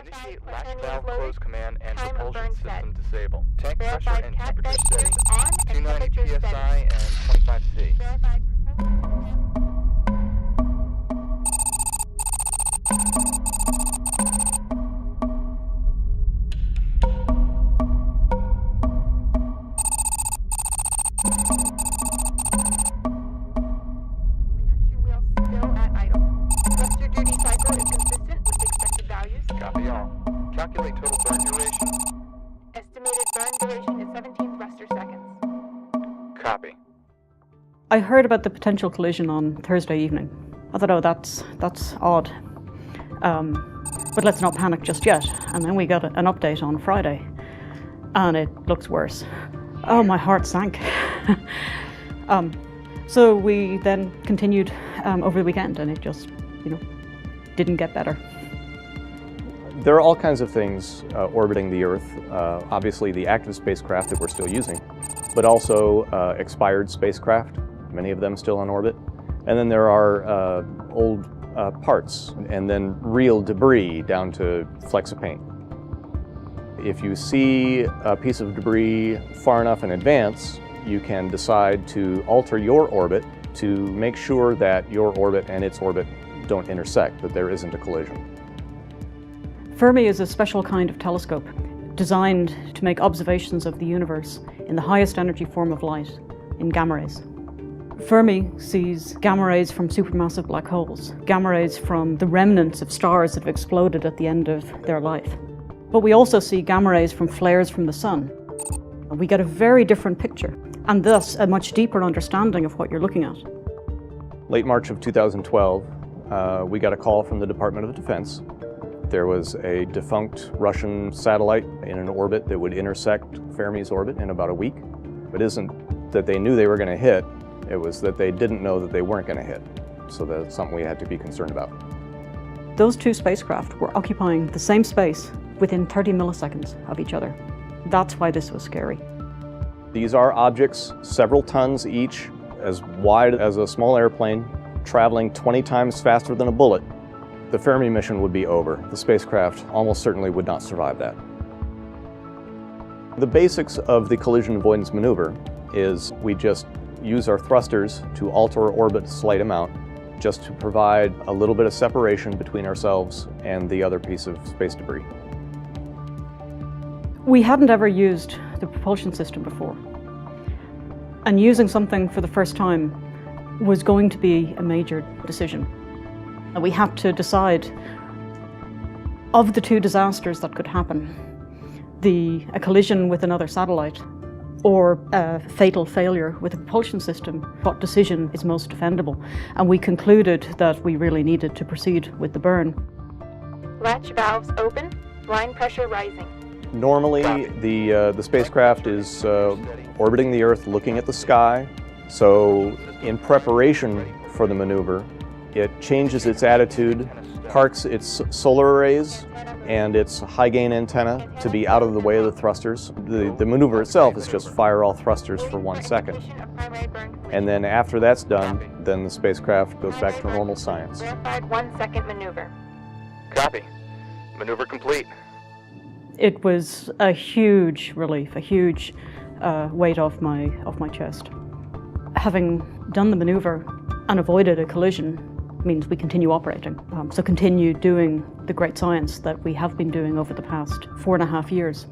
Initiate latch valve close command and propulsion system disable. Tank pressure and temperature steady. 290 psi and 25 C. Copy all. Calculate total burn duration. Estimated burn duration is 17 thruster seconds. Copy. I heard about the potential collision on Thursday evening. I thought, oh, that's odd. But let's not panic just yet. And then we got an update on Friday, and it looks worse. Oh, my heart sank. So we then continued over the weekend, and it just, didn't get better. There are all kinds of things orbiting the Earth. Obviously the active spacecraft that we're still using, but also expired spacecraft, many of them still on orbit. And then there are old parts, and then real debris down to flecks of paint. If you see a piece of debris far enough in advance, you can decide to alter your orbit to make sure that your orbit and its orbit don't intersect, that there isn't a collision. Fermi is a special kind of telescope designed to make observations of the universe in the highest energy form of light, in gamma rays. Fermi sees gamma rays from supermassive black holes, gamma rays from the remnants of stars that have exploded at the end of their life. But we also see gamma rays from flares from the sun. We get a very different picture, and thus a much deeper understanding of what you're looking at. Late March of 2012, we got a call from the Department of Defense. There was a defunct Russian satellite in an orbit that would intersect Fermi's orbit in about a week. It isn't that they knew they were going to hit, it was that they didn't know that they weren't going to hit. So that's something we had to be concerned about. Those two spacecraft were occupying the same space within 30 milliseconds of each other. That's why this was scary. These are objects several tons each, as wide as a small airplane, traveling 20 times faster than a bullet. The Fermi mission would be over. The spacecraft almost certainly would not survive that. The basics of the collision avoidance maneuver is we just use our thrusters to alter our orbit a slight amount, just to provide a little bit of separation between ourselves and the other piece of space debris. We hadn't ever used the propulsion system before, and using something for the first time was going to be a major decision. And we had to decide, of the two disasters that could happen, a collision with another satellite or a fatal failure with a propulsion system, what decision is most defendable? And we concluded that we really needed to proceed with the burn. Latch valves open, line pressure rising. Normally, the spacecraft is orbiting the Earth, looking at the sky. So in preparation for the maneuver, it changes its attitude, parks its solar arrays and its high-gain antenna to be out of the way of the thrusters. The maneuver itself is just fire all thrusters for 1 second. And then after that's done, then the spacecraft goes back to normal science. Verified 1 second maneuver. Copy. Maneuver complete. It was a huge relief, a huge weight off my chest. Having done the maneuver and avoided a collision means we continue operating. So continue doing the great science that we have been doing over the past 4.5 years.